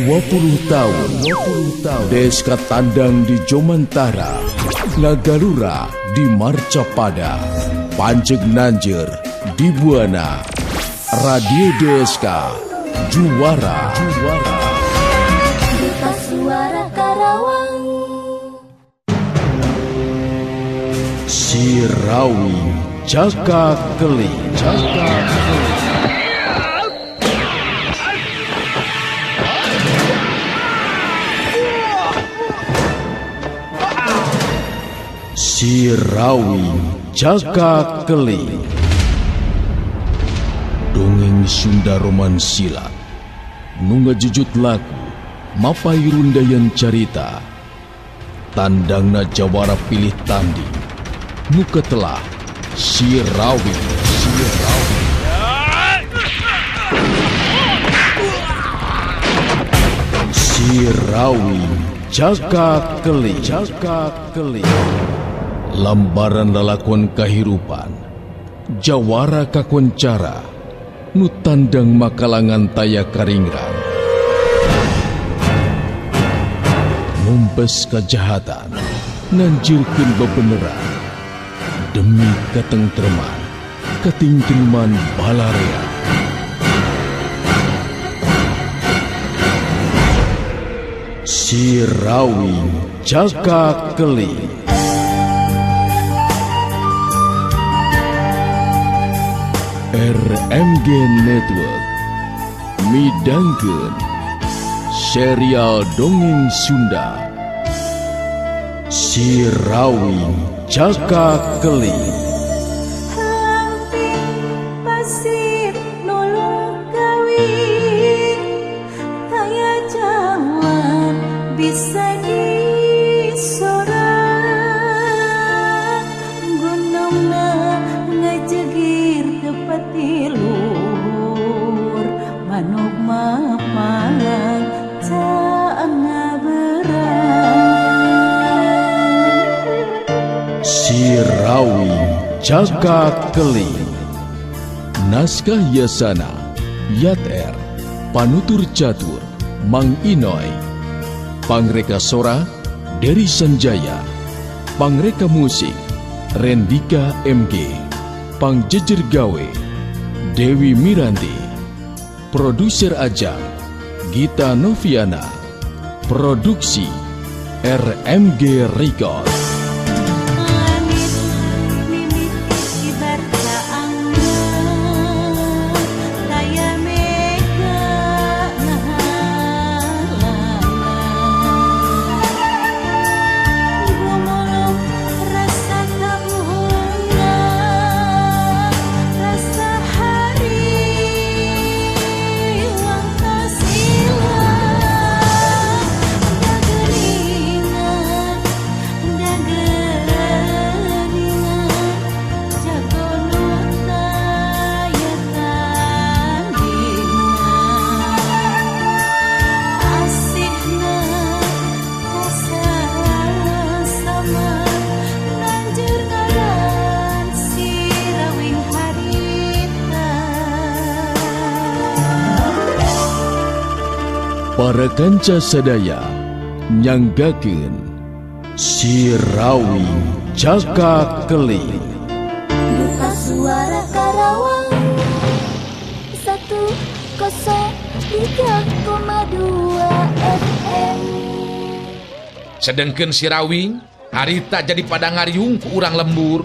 20 tahun Deska tandang di Jomantara, Nagalura di Marcapada, Panceg Nanjer di Buana. Radio Deska juara. Duta Suara Karawang. Sirawi Jaka Keli. Sirawi Jaka Keli. Dongeng Sunda Roman Silat. Nunga jujut lagu mapai rundayan carita. Tandangna Jawara pilih tandi. Muka telah Sirawi. Sirawi Jaka Keli. Lambaran lalakon kahirupan, Jawara kakoncara, nutandang makalangan taya karingran. Ngumpes kejahatan, nanjirkeun bebeneran, demi katengtreman, katingkriman balarea. Sirawi Jaka Keli. RMG Network midangkeun serial dongeng Sunda Sirawi Jaka Keli. Pasir nulung kawin, taya jawab bisa disorang. Gunungna ngajegir tepati luhur, manuk mapalang caang ngaberang. Sirawi Jaka Keli. Naskah Yasana Yat R, Panutur Catur Mang Inoy. Pangreka Sora Dery Sanjaya. Pangreka Musik Rendika MG. Pangjejer Gawe Dewi Miranti. Produser Ajang Gita Noviana. Produksi RMG Record. Para kanca sadaya nyanggakeun Sirawi Jaka Keli. Duta Suara Karawang 103,2 FM. Sedengkeun Sirawi harita jadi pada ngariung ku urang lembur.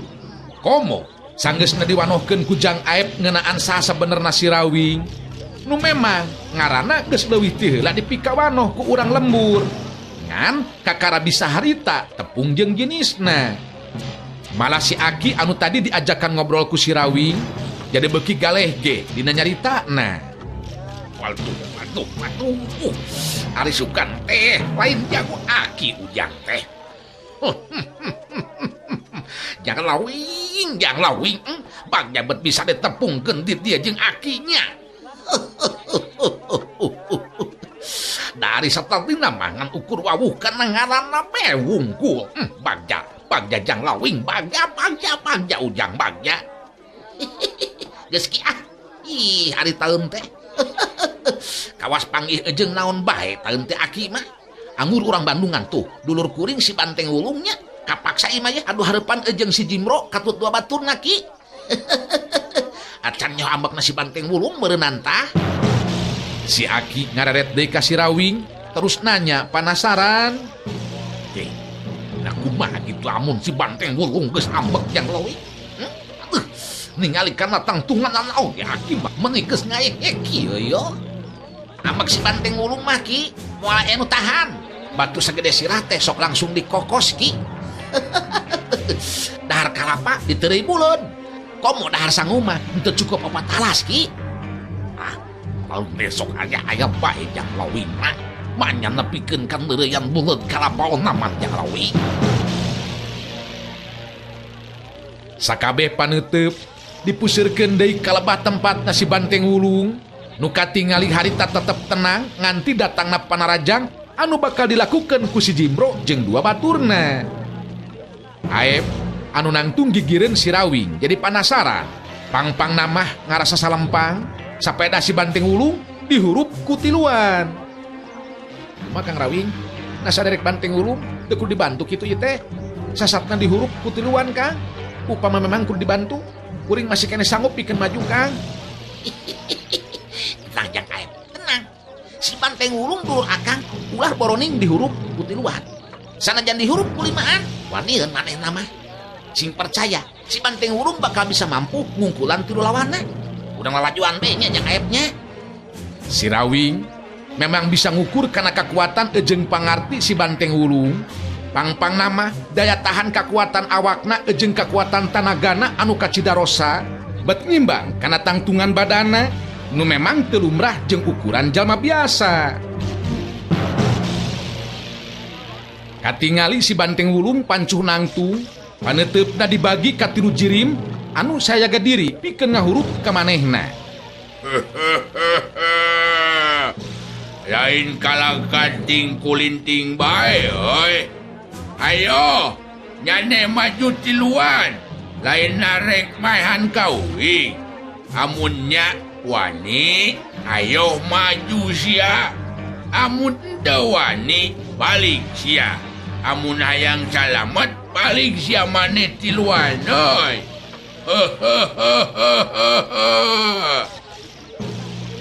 Komo sanggeusna diwanohkeun ku Jang Aep ngeunaan saha sabenerna Sirawi. Nu memang ngaranna geus leuwih ti heula dipikawanoh ku urang lembur. Ngan kakara bisa harita tepung jeung jenisna. Malah si Aki anu tadi diajakan ngobrol ku Sirawi jadi beuki galeh ge dina nyaritana. Waduh. Ari sukan teh lain jago Aki ujang teh. Jangan lawing. Bagja bet bisa ditepungkeun di dia jeung Akinya. Dari satalina mangan ukur wawuh kana ngaranna bewungkul. Bagja jang lawing bagja ujang bagja. Geus ki hari taeun teh. kawas panggih ejeng naon bae taeun teh aki mah. Amur urang Bandungan tuh, dulur kuring si Banteng Wulungnya kapaksa imah ya aduh harapan ejeng si Jimro katut dua baturna ki. Acan nyaho ambekna si Banteng Wulung meureunnan tah. Si Aki ngararet deui ka si Rawing terus nanya penasaran. Nah kumaha gitu amun si Banteng Wulung geus ambek jang leuwih. Ningali kana tangtungan naon ya Aki mah meuni geus ngaek kieu yo. Ambek si Banteng Wulung mah ki moal anu tahan. Batu segede sirah teh sok langsung dikokos ki. Dahar kalapa diteureuy buleun. Komo dahar sangu mah henteu cukup 4 talas ki. Lalu besok aja aya bae jang leuwih mah. Manya nepikeun kan leureyan buleud kalapa naman jang leuwih. Sakabeh paneuteub dipusirkeun deui ka lebah tempatna si Banteng Wulung. Nu katingali harita tetep tenang nganti datangna panarajang anu bakal dilakukan ku si Jimro jeung 2 baturna. Aep anu nangtung gigireun si Rawing jadi penasaran. Pang-pang namah ngarasa salempang sapeda si Banteng Wulung dihurup ku tiluan. Makang Rawing nasaderek Banteng Wulung teu kudu dibantu kitu ieu teh. Sasatna dihurup ku tiluan Kang. Upama memang kudu dibantu, kuring masih kene sanggup pikeun maju Kang. Tenang jang Aep, tenang. Si Banteng Wulung dulur akang ulah boroning dihurup ku tiluan. Sanajan dihurup ku limaan, wanieun manehna mah. Sing percaya si Banteng Wulung bakal bisa mampu ngungkulan tilu lawanna. Udah ngalajuan be nya jang Aepnya. Si Rawing memang bisa ngukur karena kekuatan ejeng pangarti si Banteng Wulung. Pang-pang nama daya tahan kekuatan awakna ejeng kekuatan tanagana anu kacidarosa bet ngimbang karena tangtungan badana nu memang teu lumrah jeung ukuran jalma biasa. Katingali si Banteng Wulung pancuh nangtung paneteupna dibagi ka 3 jirim anu sayaga diri pikeun ngahurup ka manehna. Lain kalang kanting kulinting bae oi. Ayo, nyane maju tiluan. Lain narek maehan kauing. Amunnya wani, ayo maju sia. Amun teu wani, balik sia. Amun hayang salamet, balik sia maneh tiluan oi.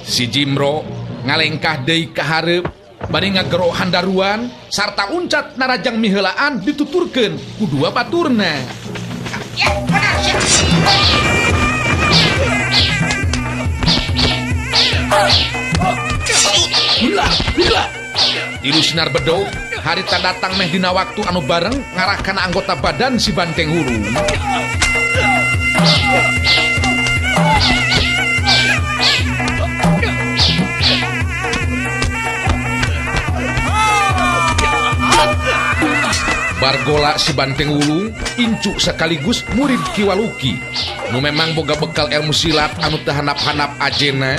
Si Jimro ngalengkah deui ka hareup bari ngagero handaruan sarta uncat narajang miheulaan dituturkeun ku 2 baturna. Ya, benar sia. Gila. Tilu sinar bedog harita datang meh dina waktu anu bareng ngarah kana anggota badan si Banteng Wulung. Bargola si Banteng Wulung incu sekaligus murid Kiwaluki nu memang boga bekal ilmu silat anu teu handap-handap ajena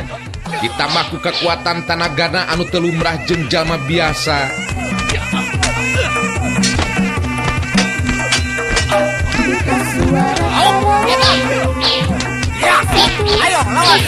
ditambah ku kekuatan tanagana anu teu lumrah jeung jalma biasa. Ayo lawan.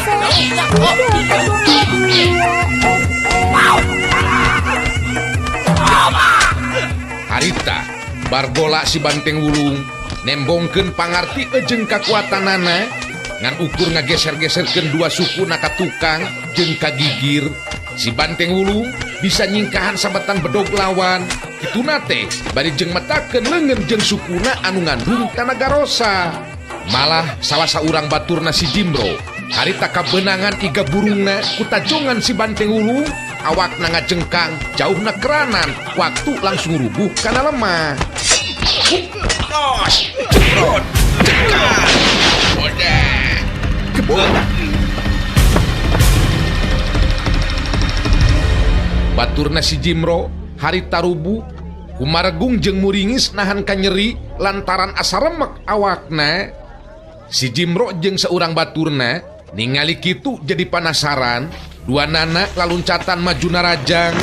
Harita Bargola si Banteng Wulung nembongkeun pangarti ejeng kakuatanana ngan ukur ngageser-geserkeun 2 suku na ka tukang jeung ka gigir. Si Banteng Wulung bisa nyingkahan sabetan bedog lawan. Kituna teh bari jeung metakeun leungeun jeung sukuna anu ngandung tanagarosa. Malah salah saurang baturna si Jimro harita kabenangan iga burungna ku tajongan si Banteng Wulung awakna ngajengkang jauhna keranan waktu langsung rubuh kana lemah. Tos, ceprot, cekat. Udah. Kebun. Baturna si Jimro harita rubuh kumaregung jeung muringis nahan ka nyeri lantaran asa remek awakna. Si Jimro jeung seurang baturna ningali kitu jadi penasaran. 2 nana laluncatan maju narajang.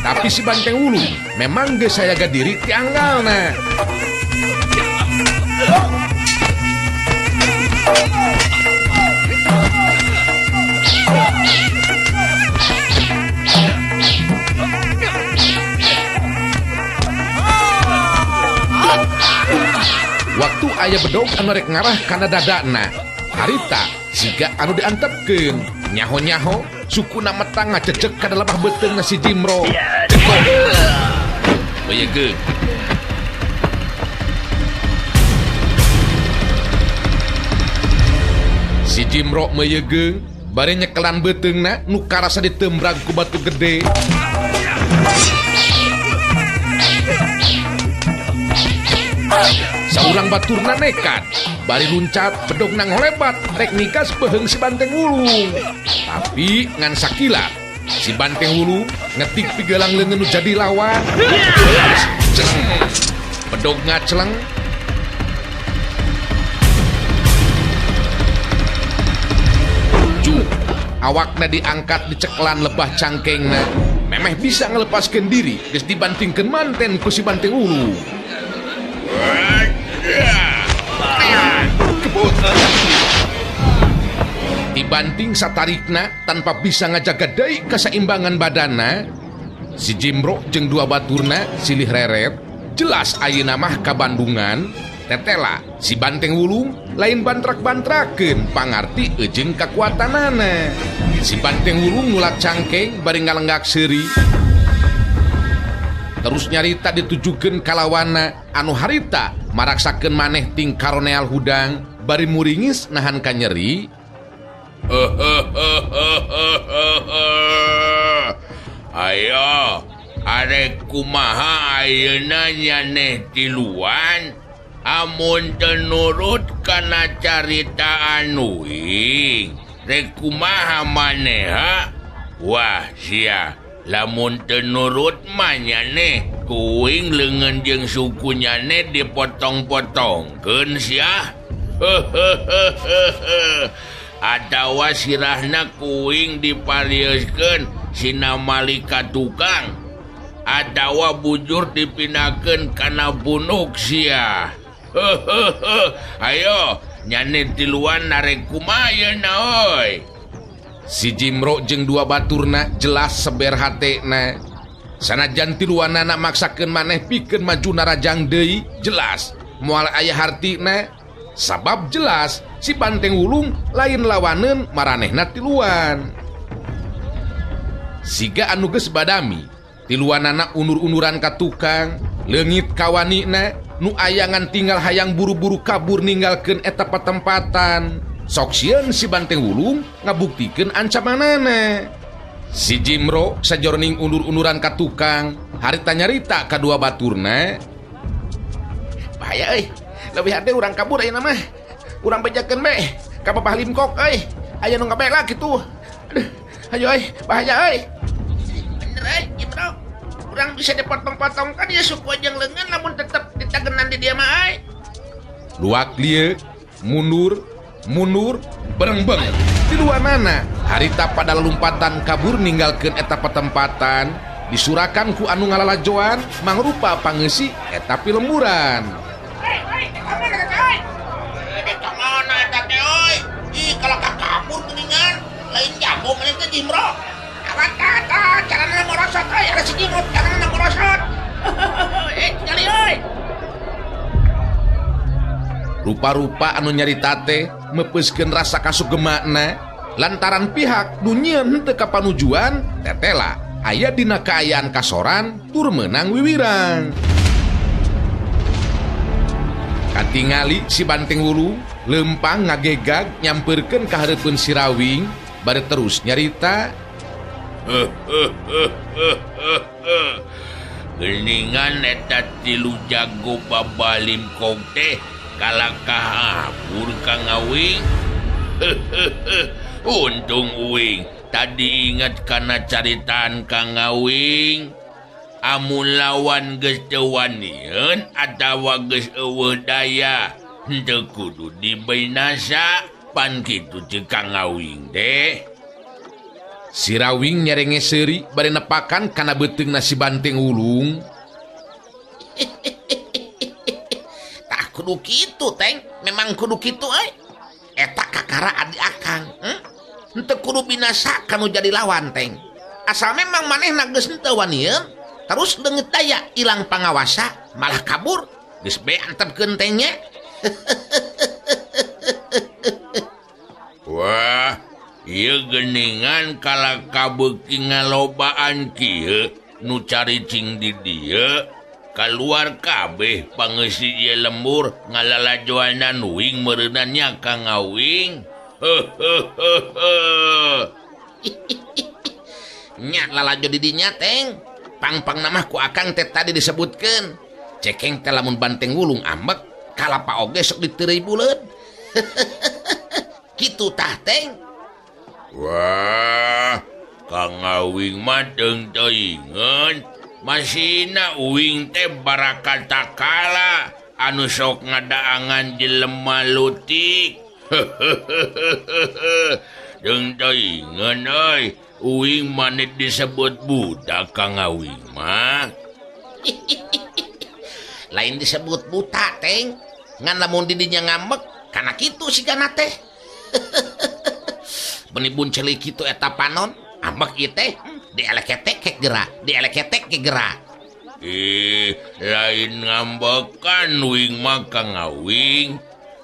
Tapi si Banteng Wulung memang geus sayaga diri tianggalna. waktu aya bedog anu rek ngarah kana dadana. Harita siga anu diantepkeun. Nyaho-nyaho sukuna metang ngacecek ka lebah beteungna si Jimro. Cekok. Bayegeun. Si Jimro meyegeung bari nyekelan beteungna nu karasa ditembrag ku batu gede. Saurang baturna nekat bari luncat bedogna ngolebat rek nikas beheung si Banteng Wulung. Tapi ngan sakila si Banteng Wulung ngetik pigelang leungeun nu jadi lawan. Bedog ngaceleng. Awakna diangkat diceklan lebah cangkengna. Memeh bisa ngelepaskeun diri geus dibantingkeun manten ku si Banteng Wulung. Dibanting satarikna tanpa bisa ngajaga deui kaseimbangan badanna, si Jimro jeung dua baturna silih reret jelas ayeuna mah ka Bandungan. Tetela si Banteng Wulung lain bantrak-bantrakeun pangarti jeung kakuatanana. Si Banteng Wulung nulak cangkeng bari ngalenggak seuri. Terus nyarita ditujukeun kalawana anu harita maraksakeun maneh ting karoneal hudang bari muringis nahan ka nyeri. Ayo, arek kumaha ayeuna nyaneh tiluan? Amun teu nurut kana carita anu ing, rek kumaha maneha? Wah sia, lamun teu nurut mah nyaneh kuing leungeun jeung suku nyaneh dipotong-potongkeun sia. Atawa sirahna kuing dipalieuskeun sina malika tukang, atawa bujur dipindahkeun kana bunuk sia. Ayo nyanyi tiluan narek kumaha yeuna oi. Si Jimro jeung dua baturna jelas seber hatena. Sanajan tiluanana maksakeun maneh pikeun maju narajang deui, jelas moal aya hartina. Sabab jelas si Banteng Wulung lain lawaneun maranehna tiluan. Siga anu geus badami, tiluanana unur-unuran ka tukang, leungit kawanina nu ayangan tinggal hayang buru-buru kabur ninggalkeun eta patempatan. Sok sieun si Banteng Wulung ngabuktikeun ancamanana. Si Jimro sajroning unur-unuran ka tukang, harita nyarita ka dua baturna. Bahaya euy, leuwih hade urang kabur ayeuna mah. Urang bejakeun be ka Papah Limkok euy. Aya nu ngabela kitu. Aduh, ayo euy, bahaya euy. Bener euy, Jimro. Urang bisa dipotong-potong kan ya suku jeung leungeun lamun tetep ditagenan di dieu mah euy. Luak lieu, mundur, bereng-beng. Tiluanana harita pada lompatan kabur ninggalkeun eta patempatan, disurakan ku anu ngalalajoan mangrupa pangeussi eta pilemburan. Kemana eta teh euy? Ih, kalau kabur kuningan lain jago meneh teh Jimro. Awat kata carana morosot euy, ada si Jimro carana morosot. Tinggali euy. Rupa-rupa anu nyarita teh mepeuskeun rasa kasugemakna lantaran pihak nu nyieun teu kapanujuan tetela aya dina kaayaan kasoran tur meunang wiwirang. Katingali si Banteng Wulung lempang ngagegag nyampeurkeun ka hareupeun si Rawing bari terus nyarita. Geuningan eta tilu jago Papah Limkok teh kalakah kabur ka Ngawing. Untung uing tadi ingat kana caritaan ka Ngawing. Amun lawan geus teu wanieun atawa geus eueuh daya, henteu kudu dibinasa pan kitu ceuk ka Ngawing teh. Si Rawing nyerenge seuri bari nepakan kana beuteungna si Banteng Wulung. Tah kudu kitu, Teng. Memang kudu kitu euy. Eta kakara adi akang. Henteu kudu binasa kanu jadi lawan, Teng. Asal memang manehna geus henteu wanieun, terus deungeut daya ilang pangawasa malah kabur, geus be antepkeun Tengnya. Wah, ieu geningan kala kabeuki ngalobaan kieu nu caricing di dieu kaluar kabeh pangeusi ieu lembur ngalalajoanan uing meureunannya Kang Awing. Nya lalajo di dinya teng. Pang-pang nama ku akang teh tadi disebutkeun. Cekeng teh lamun banteng wulung ambek kalapa oge sok diteureui buleud. Kitu tah teng. Wah, Kang Awing mah deung teuingeun. Masina uing teh barakata kala anu sok ngadaangan jelema lutik. Deung teuingeun euy, uing maneh disebut budak Kang Awing mah. Lain disebut buta teng. Ngan lamun di dinya ngambek kana kitu sigana teh. Benibun celik kitu eta panon ambek ieu teh dieleketek ke gerak, dieleketek ke gerak. Lain ngambekan uing mah Kang Awing.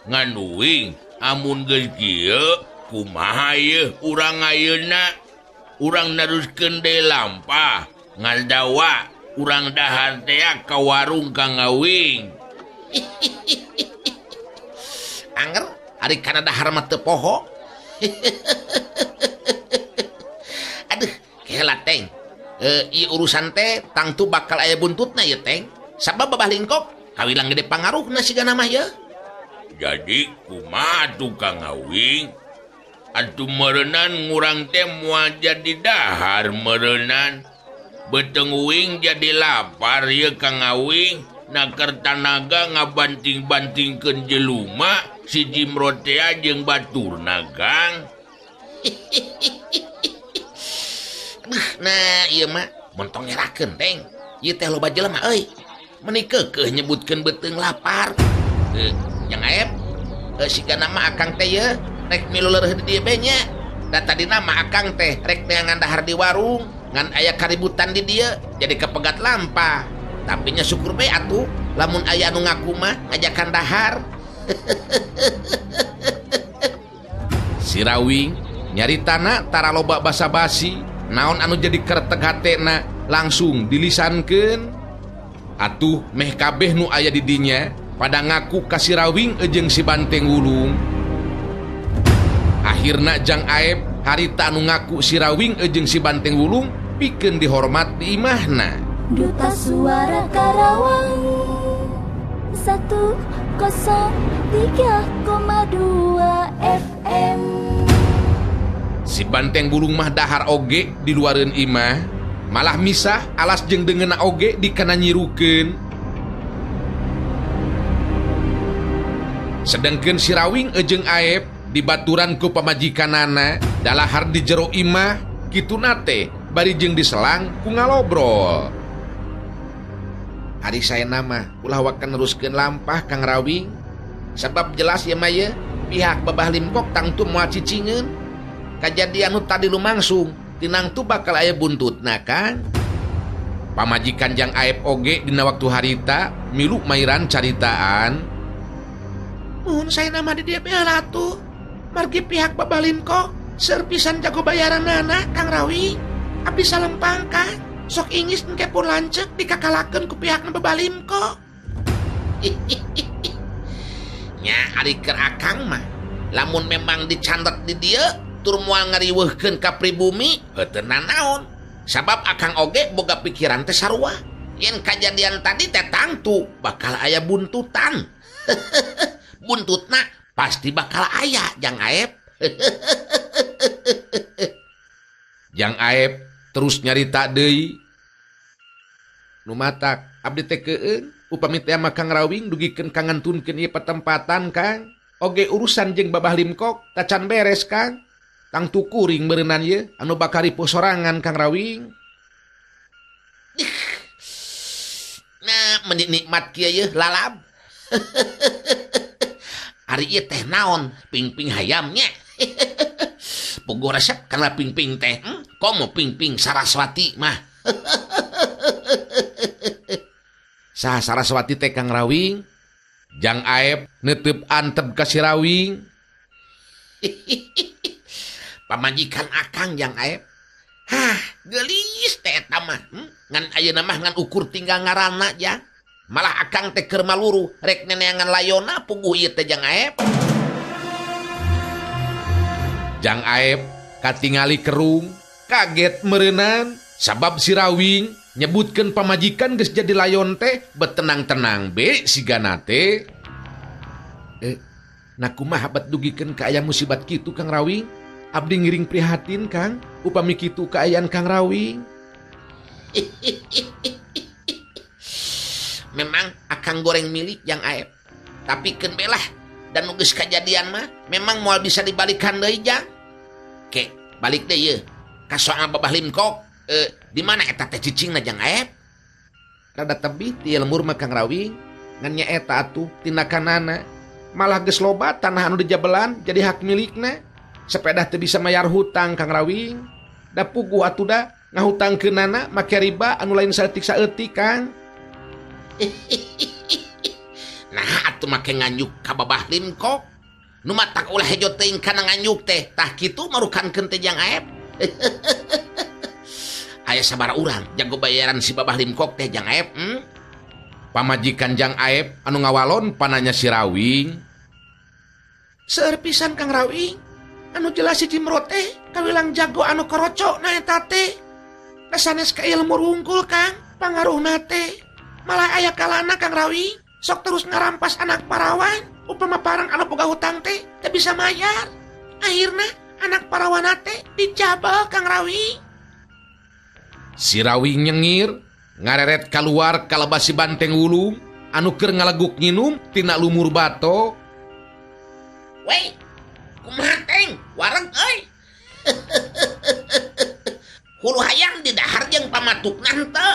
Ngan uing amun geus kieu kumaha ieu urang ayeuna? Urang naruskeun deui lampah ngaldawa urang dahar teh ka warung Kang Awing. Anger ari kana dahar mah teu poho. Aduh, kehelat teng. Ieu urusan teh tangtu bakal aya buntutna ieu teng. Sabab babah lingkok kawilang gede pangaruhna sigana mah ye. Jadi kumaha tuh Kang Awing? Atuh meureunnan ngurang teh moal jadi dahar meureunnan. Beteng uing jadi lapar ya Kang Awing. Nakar tanaga ngabanting-bantingkeun jeluma si Jimrod teh jeung baturna Kang. Nah ieu mah montong ngerakeun teng. Ieu teh loba jelema euy. Meuni keukeuh nyebutkeun beuteung lapar. Yang aep sigana mah akang teh ye rek milu leureuh di dieu be nya. Da tadina mah akang teh rek neangan dahar di warung, ngan aya kaributan di dieu jadi kepegat lampah. Tapi nya syukur be atuh lamun aya anu ngaku mah ngajakan dahar. Si Rawing nyaritana tara loba basa-basi, naon anu jadi kereteg hatena langsung dilisankeun. Atuh meh kabeh nu aya di dinya pada ngaku ka si Rawing jeung si Banteng Wulung. Akhirna Jang Aep harita anu ngaku si Rawing jeung si Banteng Wulung pikeun dihormat di imahna. Duta Suara Karawang 103,2 FM. Si Banteng Wulung mah dahar oge di luareun imah, malah misah alas jeung deungeunna oge dikana nyirukeun. Sedengkeun si Rawing jeung Aep dibaturan ku pamajikanana dalahar di jero imah kituna teh bari jeung diselang ku ngalobrol. Ari saena mah ulah wakan neruskeun lampah Kang Rawing. Sebab jelas ya mah ye pihak babah limkok tangtu moal cicingeun. Kajadian nu tadi lumangsung tinang tu bakal aya buntutna Kang. Pamajikan Jang Aep oge dina waktu harita milu mairan caritaan. Mun saena mah di dieu bae atuh. Margi pihak babah limkok seur pisan jago bayaranana Kang Rawing. Abdi salempang Kang. Sok ingis engke pun lancek dikakalakeun ku pihakna babalim kok. Nya ari keur akang mah lamun memang dicandet di dieu tur moal ngariweuhkeun ka pribumi heuteun naon. Sabab akang oge boga pikiran teh sarua. Yen kajadian tadi teh tangtu bakal aya buntutan. Buntutna pasti bakal aya Jang Aep. Jang Aep terus nyarita deui. Nu matak abdi teh keueung upami teh mah Kang Rawing dugikeun kangantunkeun ieu patempatan Kang. Oge urusan jeung babah limkok tacan beres Kang. Tangtu kuring beureunan ieu anu bakal ripuh sorangan Kang Rawing. Nah, menikmat kieu ye lalab. Ari ieu teh naon? Pingping hayam nya. Bogo resep kana pingping teh. Komo pingping Saraswati mah. Saha Saraswati teh Kang Rawing? Jang Aep netep antep ka si Rawing. Pamajikan akang Jang Aep. Hah, gelis teh eta mah. Ngan ayeuna mah ngan ukur tinggal ngaranna Jang. Malah akang teh keur maluru rek neneangan layona puguh ieu teh Jang Aep. Jang Aep katingali kerung, kaget meureunnan sabab si Rawing nyebutkeun pamajikan geus jadi layon teh betenang-tenang be sigana teh. Nah kumaha bat dugikeun ka aya musibat kitu Kang Rawing? Abdi ngiring prihatin Kang, upami kitu kaayaan Kang Rawing. Memang akang goreng milik Jang Aep. Tapi keun belah dan geus kajadian mah memang moal bisa dibalikan deui Jang. Ke, balik deui ye. Ka soal Babah Limkok, di mana eta teh cicingna Jang Aep? Rada tebih ti lembur mah Kang Rawing, ngan nya eta atuh tindakanana. Malah geus loba tanah anu dijabelan jadi hak milikna. Sepeda teu bisa mayar hutang Kang Rawing. Da puguh atuh da ngahutangkeunana make riba anu lain saeutik saeutik Kang. Nah atuh make nganyuk ka Babah Limkok. Nu matak ulah hejo teuing kana nganyuk teh. Tah kitu marukankeun teh Jang Aep. Aya sabaraha urang jago bayaran si Babah Limkok teh Jang Aep. Pamajikan Jang Aep anu ngawalon pananya si Rawing. Seueur pisan Kang Rawing. Anu jelas si Jimro teh kawilang jago anu koroco na eta teh. Da sanes ka ilmu rungkul Kang, pangaruhna teh. Malah aya kalana Kang Rawing sok terus ngarampas anak parawan. Upama parang anu boga hutang teh teu bisa mayar. Akhirna anak parawana teh dijabel Kang Rawing. Si Rawing nyengir, ngareret kaluar kalebas si Banteng Wulung anu keur ngaleguk nginum tina lumur bato. Weh, kumaha teng? Wareg euy. Hulu hayang di dahar jeung pamatuknan teu.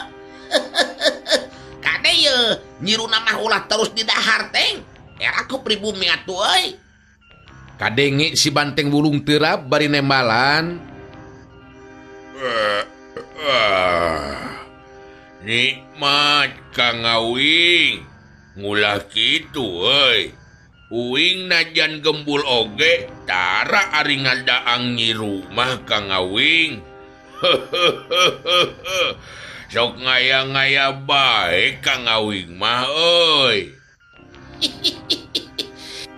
Kade ye, nyiruna mah ulah terus di dahar teng. Era ku pribumi atuh euy. Kadenge si Banteng Wulung teurap bari nembalan. Nikmat Kang Awing. Ngulah kitu euy. Uing najan gembul oge tara ari ngadaang nyi rumah Kang Awing. Sok ngaya-ngaya bae Kang Awing mah euy.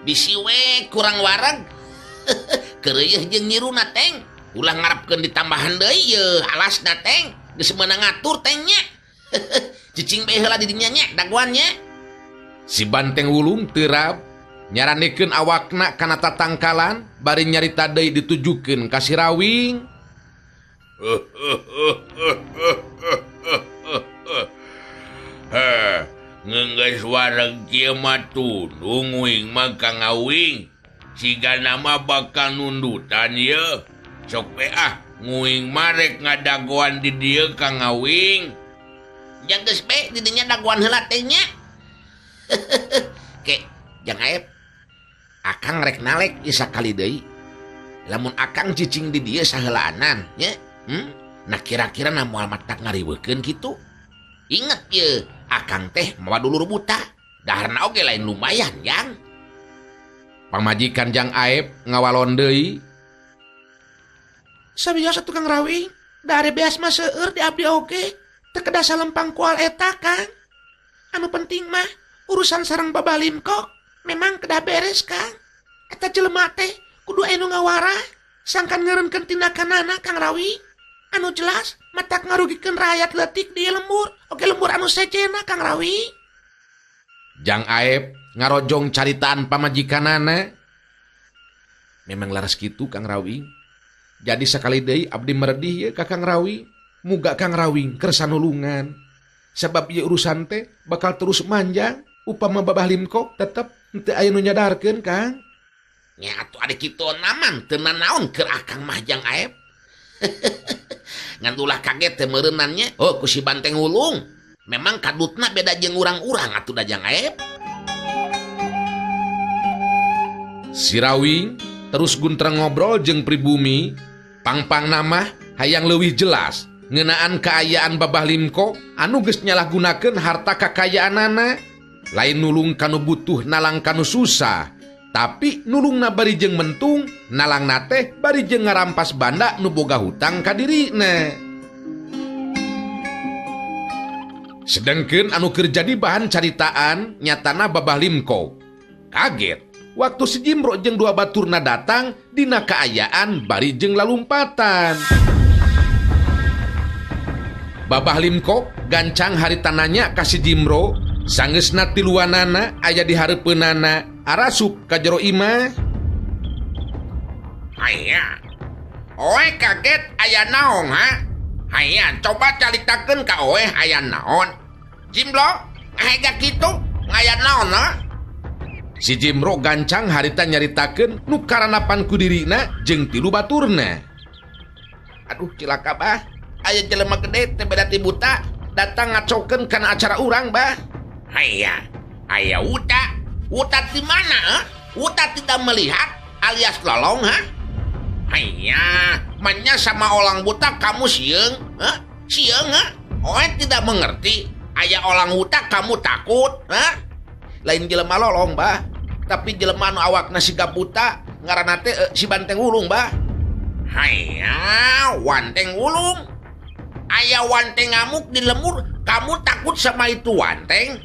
Bisi we kurang wareg. Keureuh jeung nyiruna teng. Ulah ngarepkeun ditambahan deui ye alasna teng. Geus meunang ngatur teng nya. Cicing bae heula di dinya nya daguan nya. Si Banteng Wulung teurap nyaranekeun awakna kana tatangkalan bari nyarita deui ditujukeun ka si Rawing. Ngeunggeus wareg kieu mah tunung uing mah Kang Awing. Sigana mah bakal nundutan ye. Sok we nguing mah rek ngadagoan di dieu Kang Awing. Jang geus be di dinya daguan heula teh nya. Ke, Jang Aep. Akang rek nalek isakali deui. Lamun akang cicing di dieu saheulaanan nya. Nah kira-kira na moal matak ngariweukeun kitu. Ingat ye, akang teh mawa dulur buta. Daharna oge lain lumayan, Jang. Pamajikan Jang Aep ngawalon deui. Sabiasa tukang Rawing, dari beas mah seueur di abdi oge. Teu kedah salempang kual eta, Kang. Anu penting mah urusan sareng Babah Limkok memang kedah beres, Kang. Eta jelema teh kudu anu ngawara, sangkan ngeureunkeun tindakanana Kang Rawing. Anu jelas matak ngarugikeun rakyat leutik di lembur, oge lembur anu sejena Kang Rawing. Jang Aep ngarojong caritaan pamajikanana. Memang laras kitu Kang Rawing. Jadi sakali deui abdi meredih ye ka Kang Rawing. Muga Kang Rawing keur sanulungan. Sabab ieu urusan teh bakal terus manjang upama Babah Limkok tetep teu aya nu nyadarkeun Kang. Nya atuh ade kitu naman teu nanaon keur akang mah Jang Aep. Ngan ulah kaget teh meureunnan nya. Oh ku si Banteng Wulung. Memang kadutna beda jeung urang-urang atuh da Jang Aep. Si Rawing terus guntreng ngobrol jeung pribumi. Pangpang nama hayang leuwih jelas ngeunaan kaayaan Babah Limkok anu geus nyalahgunakeun harta kakayaanana. lain nulung kanu butuh nalang kanu susah, tapi nulung na barijeng mentung nalang nate barijeng ngarampas banda nu boga hutang ka dirina. Sedengkeun anu keur jadi bahan caritaan nyatana Babah Limko. Kaget waktu si Jimro jeung dua baturna datang dina kaayaan barijeng lalumpatan. Babah Limko gancang haritananya ka si Jimro, sanggeusna tiluanana aya di hareupeunana arasup ka jero imah. Haya, oe kaget aya naon ha? Haya, coba caritakeun ka oe aya naon. Jimlo, aya kitu aya naon ha? Si Jimro gancang harita nyaritakeun nu karanapan ku dirina jeung tilu baturna. Aduh cilaka bah, aya jelema gede teh beda ti buta datang ngacokeun kana acara urang bah. Haya, aya Uta. Uta di mana ha? Uta tidak melihat alias lolong ha? Haya, manya sama orang buta kamu sieung ha? Sieung ha? Oe tidak mengerti. Aya orang buta kamu takut ha? Lain jelema lolong bah, tapi jelema nu awakna siga buta ngaranna teh si Banteng Wulung bah. Haya, Wanteng Wulung. Aya wanteng ngamuk di lemur, kamu takut sama itu wanteng?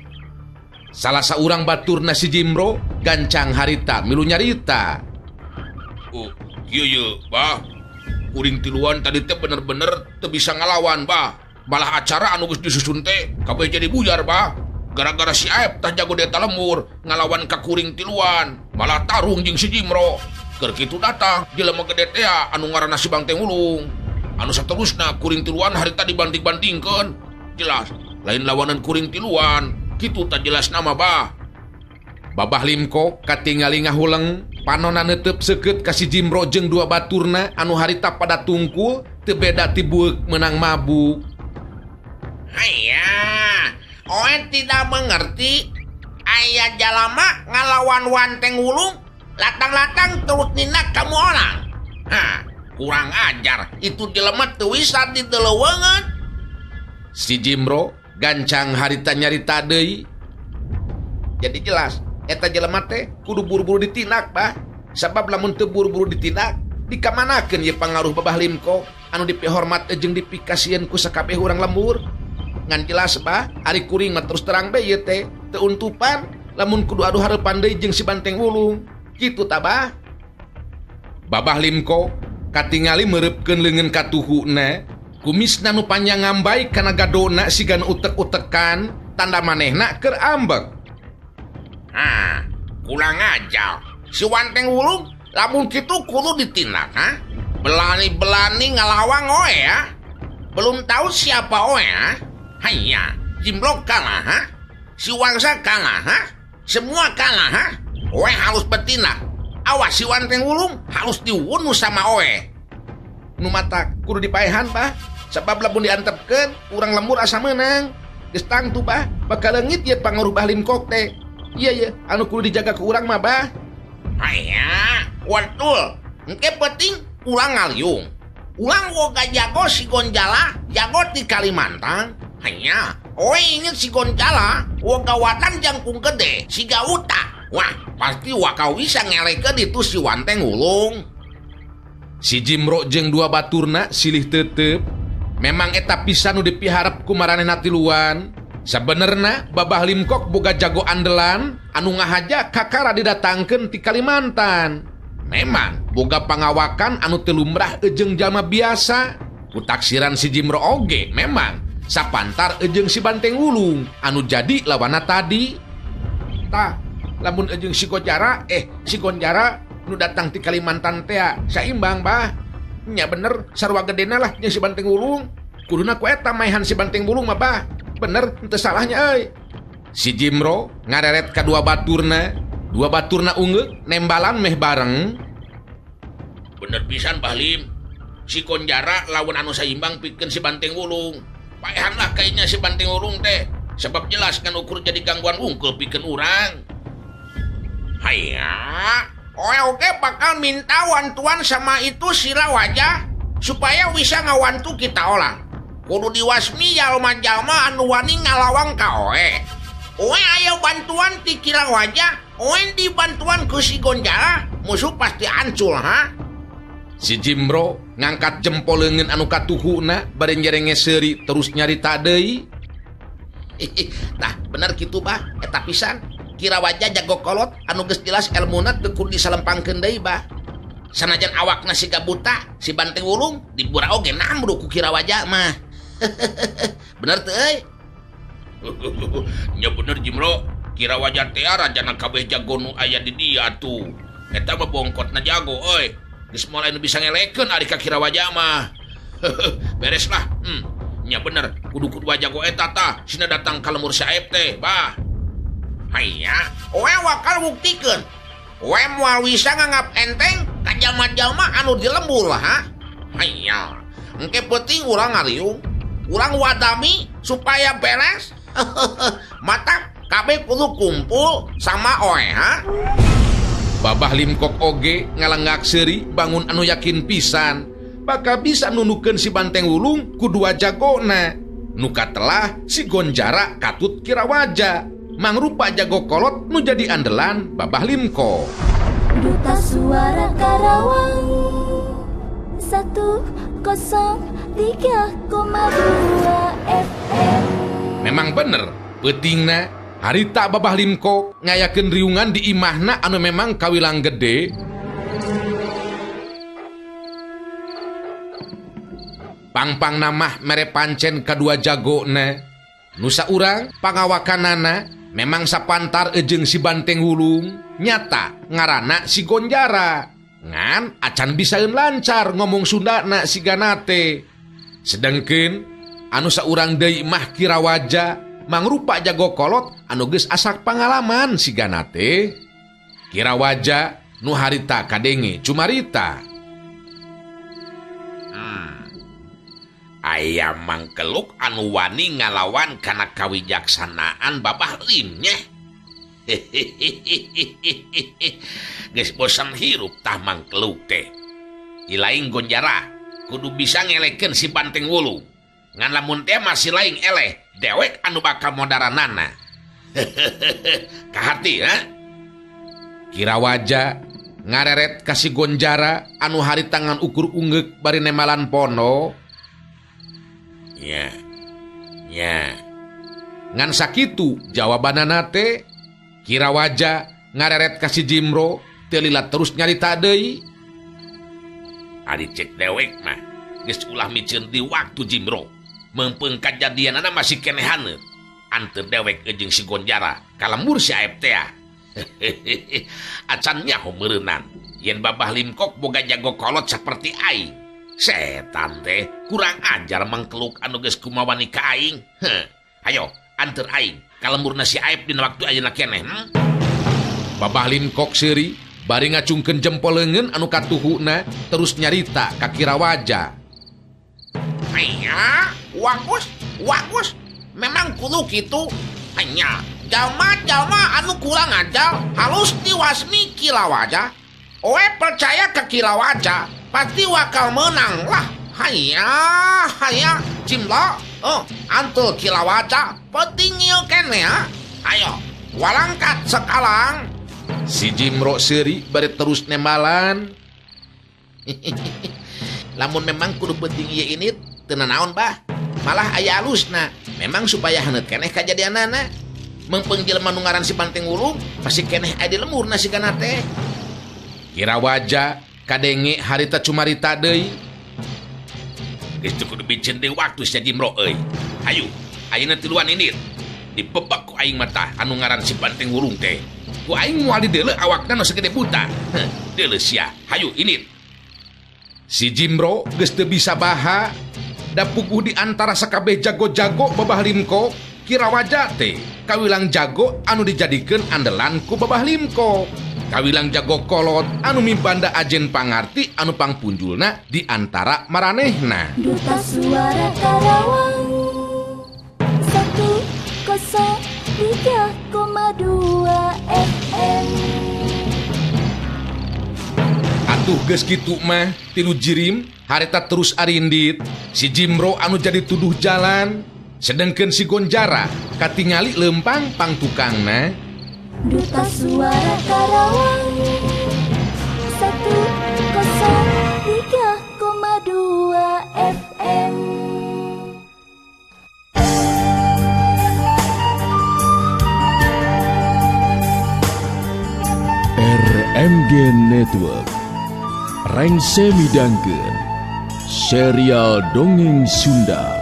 Salah seorang baturna si Jimro gancang harita milu nyarita. Oh, iya, bah. Kuring tiluan tadi teh bener-bener teu bisa ngalawan, bah. Malah acara anu geus disusun teh kabeh jadi buyar, bah. Gara-gara si Aep tah jago deta lemur ngalawan ka kuring tiluan, malah tarung jeung si Jimro. Keur kitu datang jelema gede teh anu ngaranna si Banteng Wulung. Anu saterusna kuring tiluan harita dibanting-bantingkeun. Jelas lain lawanan kuring tiluan, kitu tak jelas nama bah. Babah Limko katingali ngahuleng panonna neuteup seukeut ka si Jimro jeung dua baturna anu harita pada tungkul teu beda ti bueuk meunang mabuk. Haya, oe tidak mengerti. Aya jalama ngalawan Wanteng Wulung, latang-latang turut nina kamu orang. Hah, kurang ajar, itu jelema teu wisa dideleuweungeun. Si Jimro gancang harita nyarita deui. Jadi jelas, eta jelema teh kudu buru-buru ditindak, bah. Sabab lamun teu buru-buru ditindak, dikamanakeun ye pangaruh Babah Limko anu dipihormat jeung dipikasieun ku sakabeh urang lembur. Ngan jelas, bah, ari kuring mah terus terang bae ye teh teu untupan lamun kudu adu hareupan deui jeung si Banteng Wulung. Kitu tah, bah. Babah Limko katingali meureupeun leungeun ka tuhuna, kumisna nu panjang ngambai kana gadona sigan utek-utekan, tanda manehna keur ambek. Ah, kurang ajar. Si Wanteng Wulung lamun kitu kudu ditindak, ha? Belani-belani ngalawang oe ya. Belum tahu siapa oe ha? Hanya Jimlo kalah ha? Si Wangsa kalah ha? Semua kalah ha? Oe harus bertindak. Awas si Wanteng Wulung harus diwunuh sama oe. Nu mata kudu dipaehan, bah. Sebab lamun diantepkeun urang lembur asa meunang. Geus tangtu, bah, bakal leungit ye pangaruh Babah Limko teh. Iya, anu kudu dijaga ke urang mah, bah. Aya, watul. Engke penting urang ngaliung. Urang boga jago si Gonjala, jago di Kalimantan. Hanya, oe inget si Gonjala, boga watan jangkung gede, si Gauta. Wah, pasti wakau bisa ngelekeun itu si Wanteng Wulung. Si Jimro jeung dua baturna silih teuteup. Memang eta pisan nu dipiharep ku maranehna tiluan. Sabenerna Babah Limko boga jago andelan anu ngahaja kakara didatangkeun ti Kalimantan. Memang boga pangawakan anu teu lumrah jeung jalma biasa. Ku taksiran si Jimro oge memang sapantar jeung si Banteng Wulung anu jadi lawanna tadi. Tah, lamun jeung si Gonjara nu datang ti Kalimantan teh saimbang, bah. Nya bener sarua gedena lah jeung si Banteng Wulung. Kuduna ku eta maehan si Banteng Wulung mah, bah. Bener henteu salahnya euy. Si Jimro ngareret ka dua baturna ungeuk nembalan meh bareng. Bener pisan Bah Lim. Si Gonjara lawan anu saimbang pikeun si Banteng Wulung. Paehanlah kayaknya si Banteng Wulung teh. Sebab jelas kan ukur jadi gangguan ungkul pikeun urang. Haya, oke bakal minta wantuan sama itu si Rawaja supaya bisa ngawantu kita olah. Kudu diwasmi jalma-jalma anu wani ngalawang ka oe. ayo bantuan ti Kirawaja, di bantuan ke si Gonjara, musuh pasti hancur, ha? Si Jimbro ngangkat jempol leungeun anu katuhuna bari njerenge seuri terus nyarita deui. Tah bener kitu bah, eta pisan. Kirawaja jago kolot anu geus jelas elmuna teu kudu disalempangkeun deui bah. Sanajan awakna siga buta, si Banteng Wulung dibura oge nambruk ku Kirawaja mah. Bener teu euy? Nya bener Jimro, Kirawaja teh rajana kabeh jago nu aya di dia tuh. Eta mah bongkotna jago euy. Geus mulai nu bisa ngelekeun ari ka Kirawaja mah. Beres lah. Nya bener, kudu jago eta tah sina datang ka lemur si Aep teh, bah. Hanya, wakal buktikeun. Moal bisa nganggap enteng ka jalma-jalma anu di lembur, ha? Hanya, engke penting urang ngariung, urang wadami supaya beres. Mata kabeh kudu kumpul sama oe, ha? Babah Limkok oge ngalenggak seuri bangun anu yakin pisan bakal bisa nunukeun si Banteng Wulung ku dua jagona. Nu katelah si Gonjara katut Kirawaja. Mangrupa jago kolot nu jadi andelan Babah Limkok. Duta Suara Karawang 103,2 FM. Memang bener peutingna harita Babah Limkok ngayakeun riungan di imahna anu memang kawilang gede. Pangpang namah mere pancen kadua jagona. Nusa urang pangawakanana memang sapantar ejeng si Banteng Wulung, nyata ngarana si Gonjara. Ngan acan bisaeun lancar ngomong Sundana si ganate. Sedengkeun anu saurang deui mah Kirawaja mangrupa jago kolot anu geus asak pangalaman si ganate. Kirawaja nu harita kadenge cumarita. Aya mangkeluk anu wani ngalawan kana kawijaksanaan Babah Lim nya. Geus bosan hirup tah mangkeluk teh. Ilaing Gonjara kudu bisa ngelekeun si Banteng Wulung. Ngan lamun teh masih laing eleh dewek anu bakal modaranana. Kahati, ha? Kirawaja ngareret ka si Gonjara anu hari tangan ukur ungeuk bari nemalan pono. Ya. Ngan sakitu jawabanana teh Kirawaja ngareret ka si Jimbro teu lila terus nyarita deui. Ari cek dewek mah geus ulah miceun di waktu Jimbro. Meupeung kajadianana masih keneh haneut. Anteur dewek jeung si Gonjara ka lembur si Aep teh. Acan nyaho meureunan yen Babah Limkok boga jago kolot saperti aing. Setan teh kurang ajar mangkeluk anu geus kumawani ka aing. Hayo anteur aing ka lemburna si Aep dina waktu ayeuna keneh. Babah Limkok seuri bari ngacungkeun jempol leungeun anu katuhuna terus nyarita ka Kirawaja. Hanya, wakus, memang kudu kitu. Hanya, jalma-jalma anu kurang ajar halus diwasmi Kirawaja. Oe percaya ke Kirawaja pasti wakal menang lah. Hanya, Jimlo, antul Kirawaja penting ieu keneh, ha? Ayo, walangkat sekalang. Si Jimro seuri bari terus nemalan. Lamun memang kudu penting ieu ini teu naon bah. Malah aya alusna. Memang supaya haneut keneh kajadianana. Meupeung jelema nu ngaran si Banteng Wulung pasti keneh aya di lemurna si gana teh. Kirawaja kadenge harita cumarita deui. Geus kudu biceun deui waktu si Jimro euy. Hayu, ayeuna tiluan ini dipebak ku aing mata anu ngaran si Banteng Wulung teh. Ku aing moal dideuleu awakna nu sagede buta. Deuleu sia. Hayu ini. Si Jimbro geus teu bisa baha. Da puguh di antara sakabeh jago-jago Babah Limkok, Kirawaja teh kawilang jago anu dijadikeun andelan ku Babah Limkok. Kawilang jago kolot anu mimbanda ajen pangarti anu pangpunjulna di antara maranehna. Duta Suara Karawang 103,2 FM. Atuh geus kitu mah tilu jirim harita terus arindit. Si Jimbro anu jadi tuduh jalan Sedangkan si Gonjara katingali lempang pang tukangna. Duta Suara Karawang 103,2 FM. RMG Network Rengse midangkeun serial dongeng Sunda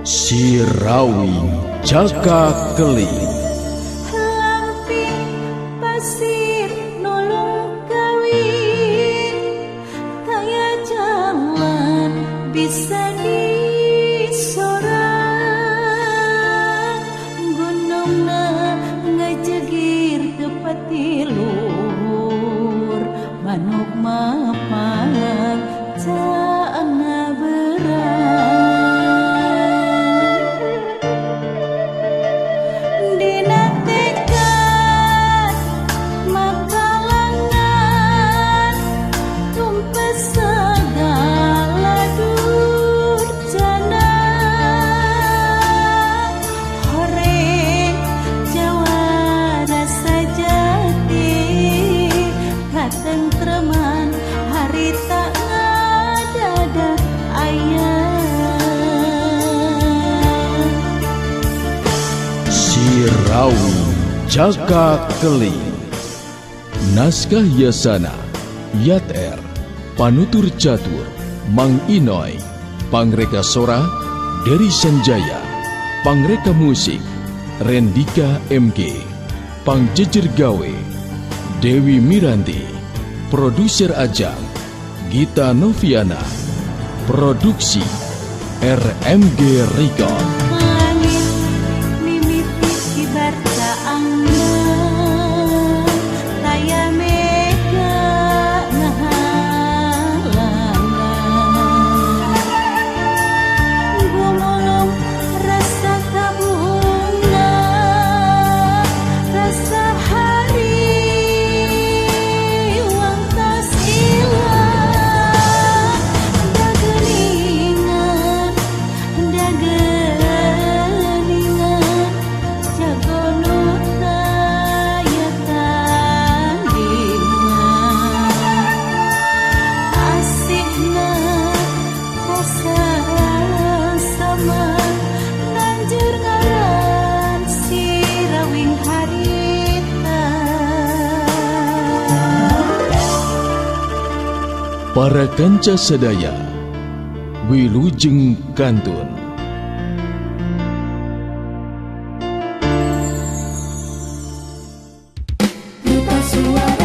Si Rawi Jaka Keling. Lamping pasir nulung kawin, taya jalan bisa disorang. Gunungna ngajegir tepat luhur, manuk mapak caana berang. Dina tekad makalangan, tumpes segala durjana. Horeng jawara sajati, katentreman harita ngadadak ayah. Si Rawi Jaka Keling. Naskah Yasana Yat R, Panutur Catur Mang Inoy, Pangreka Sora Dery Sanjaya, Pangreka Musik Rendika MG, Pangjejer Gawe Dewi Miranti, Produser Ajang Gita Noviana, Produksi RMG Record. Langit mimiti kibar caangna, taya mega ngahalangan. Gumulung rasa kabuna, rasa hari wangtas ilang. Dagelingan jago nuta ya tandingan. Asihna kasar sama nanjur ngaran si rawing harita. Para kanca sadaya Wilujeng Kantun. Duta Suara